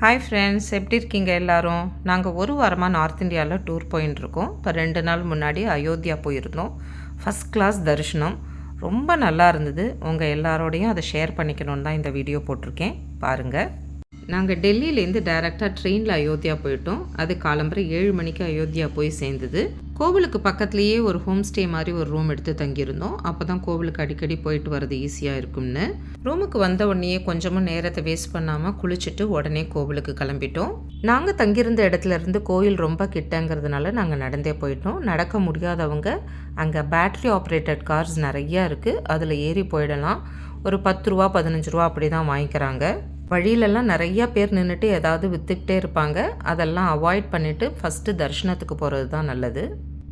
Hi friends, எப்படி இருக்கீங்க எல்லாரும்? நாங்கள் ஒரு வாரமாக நார்த் இந்தியாவில் டூர் போயின்ட்டுருக்கோம். இப்போ 2 நாள் முன்னாடி அயோத்தியா போயிருந்தோம். ஃபஸ்ட் கிளாஸ் தரிசனம். ரொம்ப நல்லா இருந்தது. உங்கள் எல்லாரோடையும் அதை ஷேர் பண்ணிக்கணுன்னு தான் இந்த வீடியோ போட்டிருக்கேன். பாருங்கள். நாங்கள் டெல்லியிலேருந்து டைரெக்டாக ட்ரெயினில் அயோத்தியா போயிட்டோம். அது காலம்பரை 7 மணிக்கு அயோத்தியா போய் சேர்ந்தது. கோவிலுக்கு பக்கத்துலேயே ஒரு ஹோம் ஸ்டே மாதிரி ஒரு ரூம் எடுத்து தங்கியிருந்தோம். அப்போ தான் கோவிலுக்கு அடிக்கடி போயிட்டு வர்றது ஈஸியாக இருக்கும்னு. ரூமுக்கு வந்த உடனே கொஞ்சமும் நேரத்தை வேஸ்ட் பண்ணாமல் குளிச்சுட்டு உடனே கோவிலுக்கு கிளம்பிட்டோம். நாங்கள் தங்கியிருந்த இடத்துல இருந்து கோயில் ரொம்ப கிட்டங்கிறதுனால நாங்கள் நடந்தே போயிட்டோம். நடக்க முடியாதவங்க அங்கே பேட்ரி ஆப்ரேட்டட் கார்ஸ் நிறையா இருக்குது, அதில் ஏறி போயிடலாம். ஒரு 10 ரூபா 15 ரூபா அப்படி தான் வாங்கிக்கிறாங்க. வழியிலெல்லாம் நிறையா பேர் நின்றுட்டு ஏதாவது விற்றுக்கிட்டே இருப்பாங்க. அதெல்லாம் அவாய்ட் பண்ணிவிட்டு ஃபஸ்ட்டு தரிசனத்துக்கு போகிறது தான் நல்லது.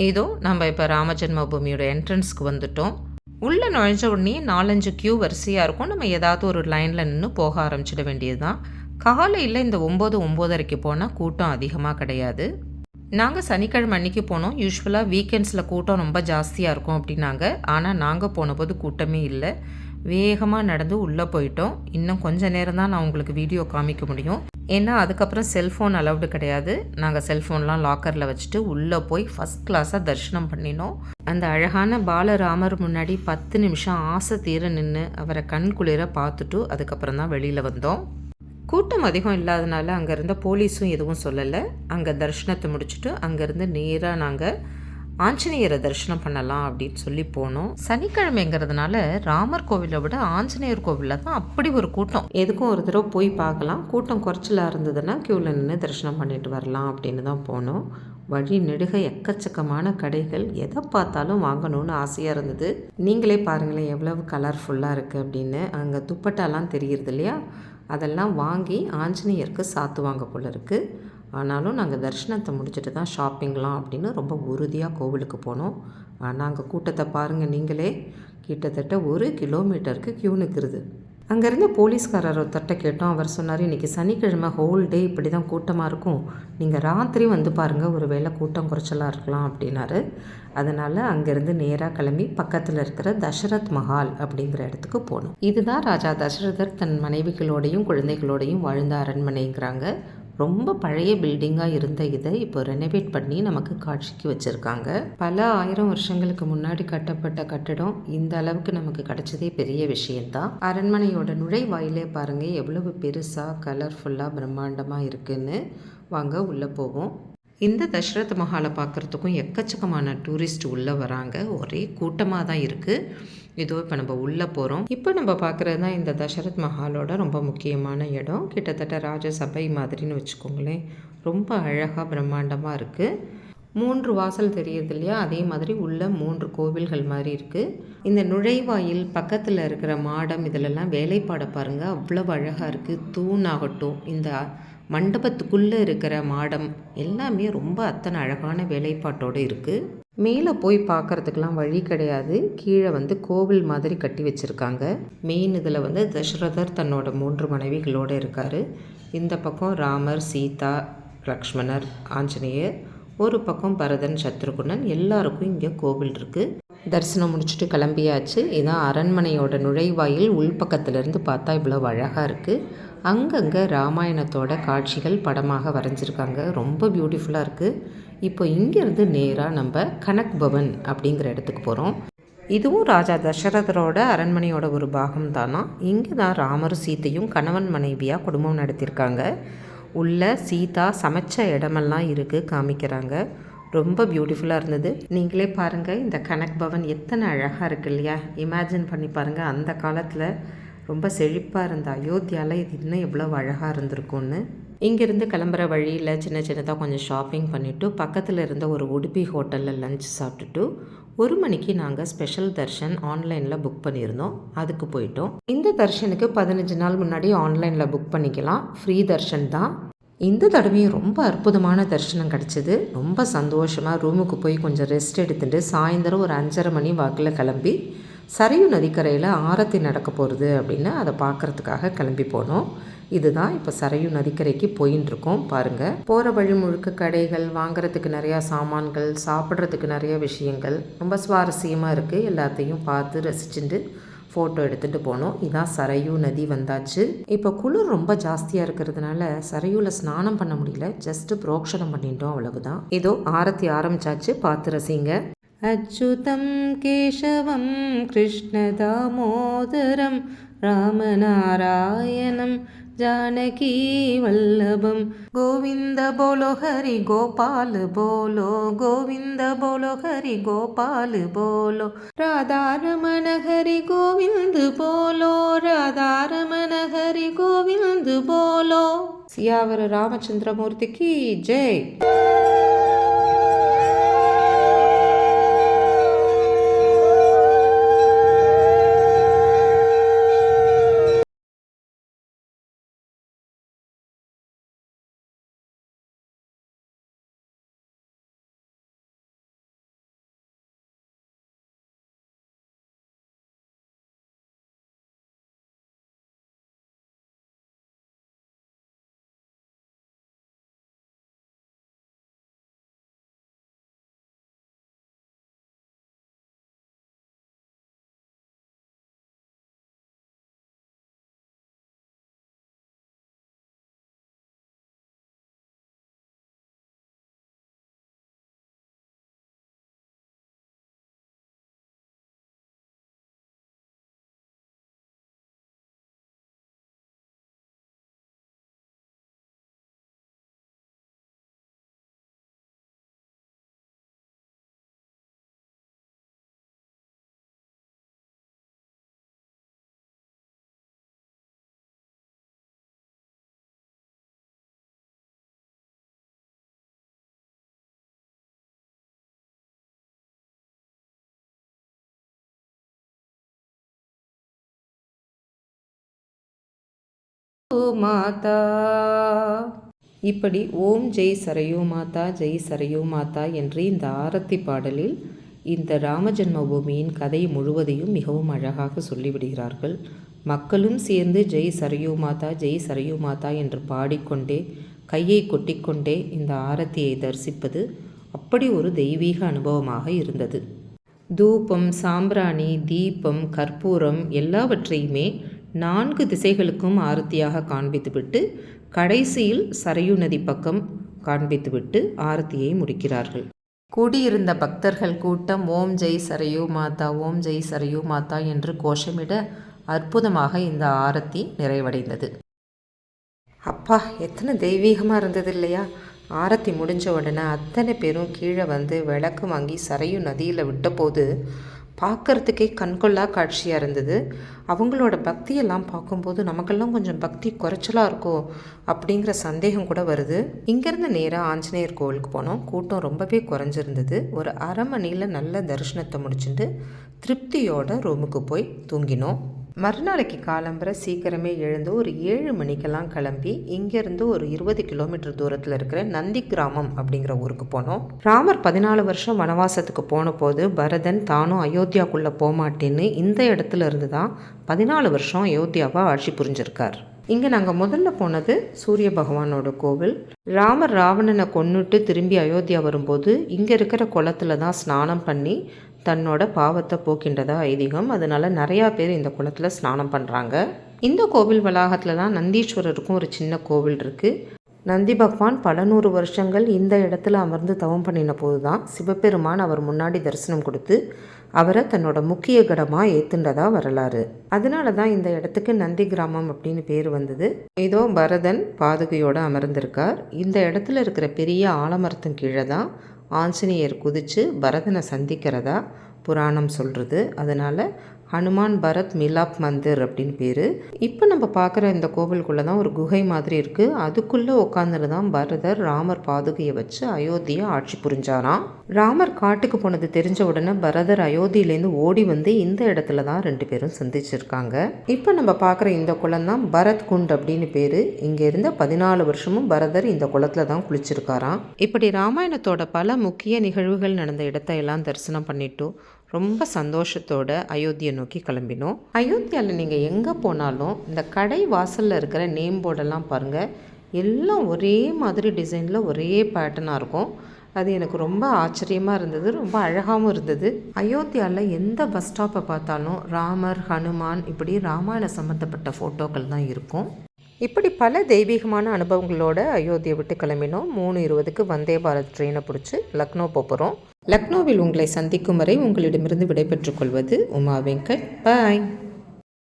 இதோ நம்ம இப்போ ராமஜென்மபூமியோட என்ட்ரன்ஸ்க்கு வந்துட்டோம். உள்ளே நுழைஞ்ச உடனே 4-5 கியூ வரிசையாக இருக்கும். நம்ம ஏதாவது ஒரு லைனில் நின்று போக ஆரம்பிச்சிட வேண்டியது தான். காலையில் இந்த 9-9:30 போனால் கூட்டம் அதிகமாக கிடையாது. நாங்கள் சனிக்கிழமை அன்றைக்கி போனோம். யூஸ்வலாக வீக்கெண்ட்ஸில் கூட்டம் ரொம்ப ஜாஸ்தியாக இருக்கும் அப்படின்னாங்க. ஆனால் நாங்கள் போனபோது கூட்டமே இல்லை. வேகமாக நடந்து உள்ளே போயிட்டோம். இன்னும் கொஞ்சம் நேரம் தான் நான் உங்களுக்கு வீடியோ காமிக்க முடியும். ஏன்னா அதுக்கப்புறம் செல்ஃபோன் அலவுடு கிடையாது. நாங்கள் செல்ஃபோன்லாம் லாக்கரில் வச்சுட்டு உள்ளே போய் ஃபஸ்ட் கிளாஸாக தரிசனம் பண்ணினோம். அந்த அழகான பாலராமர் முன்னாடி 10 நிமிஷம் ஆசை தீர நின்று அவரை கண் குளிர பார்த்துட்டு அதுக்கப்புறம் தான் வெளியில் வந்தோம். கூட்டம் அதிகம் இல்லாதனால அங்கே இருந்த போலீஸும் எதுவும் சொல்லலை. அங்கே தரிசனத்தை முடிச்சுட்டு அங்கேருந்து நேராக நாங்கள் ஆஞ்சநேயரை தரிசனம் பண்ணலாம் அப்படின்னு சொல்லி போனோம். சனிக்கிழமைங்கிறதுனால ராமர் கோவிலை விட ஆஞ்சநேயர் கோவிலில் தான் அப்படி ஒரு கூட்டம். எதுக்கும் ஒரு தடவை போய் பார்க்கலாம். கூட்டம் குறைச்சலாக இருந்ததுன்னா க்யூவில் நின்று தரிசனம் பண்ணிட்டு வரலாம் அப்படின்னு தான் போனோம். வழி நெடுக எக்கச்சக்கமான கடைகள், எதை பார்த்தாலும் வாங்கணும்னு ஆசையாக இருந்தது. நீங்களே பாருங்களேன் எவ்வளவு கலர்ஃபுல்லாக இருக்குது அப்படின்னு. அங்கே துப்பட்டாலாம் தெரியுது இல்லையா, அதெல்லாம் வாங்கி ஆஞ்சநேயருக்கு சாத்துவாங்க போல இருக்குது. ஆனாலும் நாங்கள் தரிசனத்தை முடிச்சுட்டு தான் ஷாப்பிங்லாம் அப்படின்னு ரொம்ப உறுதியாக கோவிலுக்கு போனோம். ஆனால் அங்கே கூட்டத்தை பாருங்கள் நீங்களே. கிட்டத்தட்ட 1 கிலோமீட்டருக்கு க்யூ நிற்கிறது. அங்கேருந்து போலீஸ்காரர் ஒருத்தட்ட கேட்டோம். அவர் சொன்னார், இன்றைக்கி சனிக்கிழமை ஹோல் டே இப்படி தான் கூட்டமாக இருக்கும், நீங்கள் ராத்திரி வந்து பாருங்கள், ஒரு வேளை கூட்டம் குறைச்சலாக இருக்கலாம் அப்படின்னாரு. அதனால் அங்கேருந்து நேராக கிளம்பி பக்கத்தில் இருக்கிற தசரத் மஹால் அப்படிங்கிற இடத்துக்கு போனோம். இதுதான் ராஜா தசரதர் தன் மனைவிகளோடையும் குழந்தைகளோடையும் வாழ்ந்த அரண்மனைங்கிறாங்க. ரொம்ப பழைய பில்டிங்காக இருந்த இதை இப்போ ரெனோவேட் பண்ணி நமக்கு காட்சிக்கு வச்சுருக்காங்க. பல 1000 வருஷங்களுக்கு முன்னாடி கட்டப்பட்ட கட்டிடம் இந்த அளவுக்கு நமக்கு கிடைச்சதே பெரிய விஷயந்தான். அரண்மனையோட நுழைவாயிலே பாருங்கள் எவ்வளவு பெருசாக கலர்ஃபுல்லாக பிரம்மாண்டமாக இருக்குன்னு. வாங்க உள்ளே போவோம். இந்த தசரத் மஹாலை பார்க்குறதுக்கும் எக்கச்சக்கமான டூரிஸ்ட் உள்ளே வராங்க. ஒரே கூட்டமாக தான் இருக்குது. இதோ இப்போ நம்ம உள்ளே போகிறோம். இப்போ நம்ம பார்க்குறது தான் இந்த தசரத் மஹாலோட ரொம்ப முக்கியமான இடம். கிட்டத்தட்ட ராஜசபை மாதிரின்னு வச்சுக்கோங்களேன். ரொம்ப அழகாக பிரம்மாண்டமாக இருக்குது. 3 வாசல் தெரியுது இல்லையா, அதே மாதிரி உள்ள 3 கோவில்கள் மாதிரி இருக்குது. இந்த நுழைவாயில் பக்கத்தில் இருக்கிற மாடம் இதிலெல்லாம் வேலைப்பாடை பாருங்கள், அவ்வளவு அழகாக இருக்குது. தூணாகட்டும், இந்த மண்டபத்துக்குள்ளே இருக்கிற மாடம் எல்லாமே ரொம்ப அத்தனை அழகான வேலைப்பாட்டோடு இருக்குது. மேலே போய் பார்க்குறதுக்கெலாம் வழி கிடையாது. கீழே கோவில் மாதிரி கட்டி வச்சுருக்காங்க. மெயின் இதில் தசரதர் தன்னோட 3 மனைவிகளோடு இருக்கார். இந்த பக்கம் ராமர், சீதா, லக்ஷ்மணர், ஆஞ்சநேயர், ஒரு பக்கம் பரதன், சத்ருகுணன். எல்லாருக்கும் இங்கே கோவில் இருக்குது. தரிசனம் முடிச்சுட்டு கிளம்பியாச்சு. இதான் அரண்மனையோட நுழைவாயில். உள்பக்கத்துலேருந்து பார்த்தா இவ்வளோ அழகாக இருக்குது. அங்கங்கே ராமாயணத்தோட காட்சிகள் படமாக வரைஞ்சிருக்காங்க. ரொம்ப பியூட்டிஃபுல்லாக இருக்குது. இப்போ இங்கேருந்து நேராக நம்ம கனக் பவன் அப்படிங்கிற இடத்துக்கு போகிறோம். இதுவும் ராஜா தசரதரோட அரண்மனையோட ஒரு பாகம் தானா. இங்கே தான் ராமரும் சீத்தையும் கணவன் மனைவியாக குடும்பம் நடத்தியிருக்காங்க. உள்ள சீதா சமைச்ச இடமெல்லாம் இருக்குது, காமிக்கிறாங்க. ரொம்ப பியூட்டிஃபுல்லாக இருந்தது. நீங்களே பாருங்கள் இந்த கனக் பவன் எத்தனை அழகாக இருக்குது இல்லையா. இமேஜின் பண்ணி பாருங்கள், அந்த காலத்தில் ரொம்ப செழிப்பாக இருந்த அயோத்தியாவில் இது இன்னும் எவ்வளோ அழகாக இருந்திருக்கும்னு. இங்கேருந்து கிளம்புற வழியில் சின்ன சின்னதாக கொஞ்சம் ஷாப்பிங் பண்ணிவிட்டு பக்கத்தில் இருந்த ஒரு உடுப்பி ஹோட்டலில் லஞ்ச் சாப்பிட்டுட்டு 1 மணிக்கு நாங்கள் ஸ்பெஷல் தர்ஷன் ஆன்லைனில் புக் பண்ணியிருந்தோம். அதுக்கு போயிட்டோம். இந்த தர்ஷனுக்கு 15 நாள் முன்னாடி ஆன்லைனில் புக் பண்ணிக்கலாம். ஃப்ரீ தர்ஷன் தான். இந்த தடவையும் ரொம்ப அற்புதமான தரிசனம் கிடச்சிது. ரொம்ப சந்தோஷமாக ரூமுக்கு போய் கொஞ்சம் ரெஸ்ட் எடுத்துட்டு சாயந்தரம் ஒரு 5:30 மணி வாக்கில் கிளம்பி சரையு நதிக்கரையில் ஆரத்தி நடக்க போகிறது அப்படின்னு அதை பார்க்குறதுக்காக கிளம்பி போனோம். இதுதான் இப்போ சரையு நதிக்கரைக்கு போயின்னு இருக்கோம். பாருங்கள், போகிற வழி முழுக்க கடைகள், வாங்குறதுக்கு நிறையா சாமான்கள், சாப்பிட்றதுக்கு நிறைய விஷயங்கள், ரொம்ப சுவாரஸ்யமாக இருக்குது. எல்லாத்தையும் பார்த்து ரசிச்சுட்டு ஃபோட்டோ எடுத்துகிட்டு போனோம். இதான் சரையூ நதி வந்தாச்சு. இப்போ குளிர் ரொம்ப ஜாஸ்தியாக இருக்கிறதுனால சரையூவில் ஸ்நானம் பண்ண முடியல, ஜஸ்ட்டு புரோக்ஷனம் பண்ணிட்டோம், அவ்வளவுதான். இதோ ஆரத்தி ஆரம்பிச்சாச்சு, பார்த்து ரசிங்க. அச்சுதம் கேசவம் கிருஷ்ண தாமோதரம் ராமநாராயணம் जानकी वल्लभम गोविंद बोलो हरि गोपाल बोलो गोविंद बोलो हरि गोपाल बोलो राधारमण हरि गोविंद बोलो राधारमण हरि गोविंद बोलो सियावर रामचंद्र मूर्ति की जय। மாதா. இப்படி ஓம் ஜெய் சரையூ மாதா ஜெய் சரையூ மாதா என்று இந்த ஆரத்தி பாடலில் இந்த ராமஜென்ம பூமியின் கதை முழுவதையும் மிகவும் அழகாக சொல்லிவிடுகிறார்கள். மக்களும் சேர்ந்து ஜெய் சரையூ மாதா ஜெய் சரையூ மாதா என்று பாடிக்கொண்டே கையை கொட்டிக்கொண்டே இந்த ஆரத்தியை தரிசிப்பது அப்படி ஒரு தெய்வீக அனுபவமாக இருந்தது. தூபம், சாம்பிராணி, தீபம், கற்பூரம் எல்லாவற்றையுமே 4 திசைகளுக்கும் ஆரத்தியாக காண்பித்துவிட்டு கடைசியில் சரையூ நதி பக்கம் காண்பித்துவிட்டு ஆரத்தியை முடிக்கிறார்கள். கூடியிருந்த பக்தர்கள் கூட்டம் ஓம் ஜெய் சரையூ மாதா ஓம் ஜெய் சரையூ மாதா என்று கோஷமிட அற்புதமாக இந்த ஆரத்தி நிறைவடைந்தது. அப்பா, எத்தனை தெய்வீகமாக இருந்தது இல்லையா? ஆரத்தி முடிஞ்ச உடனே அத்தனை பேரும் கீழே வந்து விளக்கு வாங்கி சரையூ நதியில் விட்டபோது பார்க்குறதுக்கே கண்கொள்ளா காட்சியாக இருந்தது. அவங்களோட பக்தியெல்லாம் பார்க்கும்போது நமக்கெல்லாம் கொஞ்சம் பக்தி குறைச்சலாக இருக்கோ அப்படிங்கிற சந்தேகம் கூட வருது. இங்கேருந்து நேராக ஆஞ்சநேயர் கோவிலுக்கு போனோம். கூட்டம் ரொம்பவே குறைஞ்சிருந்தது. ஒரு அரை மணியில் நல்ல தரிசனத்தை முடிச்சுட்டு திருப்தியோட ரூமுக்கு போய் தூங்கினோம். மறுநாளைக்கு காலம்பரை சீக்கிரமே எழுந்து ஒரு 7 மணிக்கெல்லாம் கிளம்பி இங்கேருந்து ஒரு 20 கிலோமீட்டர் தூரத்தில் இருக்கிற நந்தி கிராமம் அப்படிங்கிற ஊருக்கு போனோம். ராமர் 14 வருஷம் வனவாசத்துக்கு போன போது பரதன் தானும் அயோத்தியாவுக்குள்ளே போகமாட்டேன்னு இந்த இடத்துல இருந்து தான் 14 வருஷம் அயோத்தியாவை ஆட்சி புரிஞ்சிருக்கார். இங்கே நாங்கள் முதல்ல போனது சூரிய பகவானோட கோவில். ராமர் ராவணனை கொன்னுட்டு திரும்பி அயோத்தியா வரும்போது இங்கே இருக்கிற குளத்துல தான் ஸ்நானம் பண்ணி தன்னோட பாவத்தை போக்கின்றதா ஐதீகம். அதனால நிறையா பேர் இந்த குளத்தில் ஸ்நானம் பண்ணுறாங்க. இந்த கோவில் வளாகத்தில் தான் நந்தீஸ்வரருக்கும் ஒரு சின்ன கோவில் இருக்குது. நந்தி பகவான் பல 100 வருஷங்கள் இந்த இடத்துல அமர்ந்து தவம் பண்ணின போது தான் சிவபெருமான் அவர் முன்னாடி தரிசனம் கொடுத்து அவரை தன்னோட முக்கிய கடமாக ஏத்துண்டதா வரலாறு. அதனால தான் இந்த இடத்துக்கு நந்தி கிராமம் அப்படின்னு பேர் வந்தது. இதோ பரதன் பாதுகையோடு அமர்ந்திருக்கார். இந்த இடத்துல இருக்கிற பெரிய ஆலமரத்தின் கீழே தான் ஆஞ்சநேயர் குதித்து பரதனை சந்திக்கிறதா புராணம் சொல்கிறது. அதனால் ஹனுமான் பரத் மிலாப் மந்திர் அப்படின்னு பேர். இப்போ நம்ம பார்க்குற இந்த கோவிலுக்குள்ளே தான் ஒரு குகை மாதிரி இருக்குது. அதுக்குள்ளே உட்காந்துட்டு தான் பரதர் ராமர் பாதுகையை வச்சு அயோத்தியை ஆட்சி புரிஞ்சாராம். ராமர் காட்டுக்கு போனது தெரிஞ்ச உடனே பரதர் அயோத்தியிலேருந்து ஓடி வந்து இந்த இடத்துல தான் 2 பேரும் சந்திச்சிருக்காங்க. இப்போ நம்ம பார்க்குற இந்த குளம் தான் பரத் குண்ட் அப்படின்னு பேர். இங்கே இருந்த 14 வருஷமும் பரதர் இந்த குளத்தில் தான் குளிச்சிருக்காராம். இப்படி ராமாயணத்தோட பல முக்கிய நிகழ்வுகள் நடந்த இடத்தையெல்லாம் தரிசனம் பண்ணிட்டோம். ரொம்ப சந்தோஷத்தோட அயோத்தியை நோக்கி கிளம்பினோம். அயோத்தியாவில் நீங்கள் எங்கே போனாலும் இந்த கடை வாசலில் இருக்கிற நேம் போர்டெல்லாம் பாருங்கள். எல்லாம் ஒரே மாதிரி டிசைனில் ஒரே பேட்டர்னாக இருக்கும். அது எனக்கு ரொம்ப ஆச்சரியமாக இருந்தது, ரொம்ப அழகாகவும் இருந்தது. அயோத்தியாவில் எந்த பஸ் ஸ்டாப்பை பார்த்தாலும் ராமர், ஹனுமான், இப்படி ராமாயணம் சம்மந்தப்பட்ட ஃபோட்டோக்கள் தான் இருக்கும். இப்படி பல தெய்வீகமான அனுபவங்களோட அயோத்தியை விட்டு கிளம்பினோம். 3:20க்கு வந்தே பாரத் ட்ரெயினை பிடிச்சி லக்னோ போகிறோம். லக்னோவில் உங்களை சந்திக்கும் வரை உங்களிடமிருந்து விடைபெற்றுக் கொள்வது உமா வெங்கட். பாய்.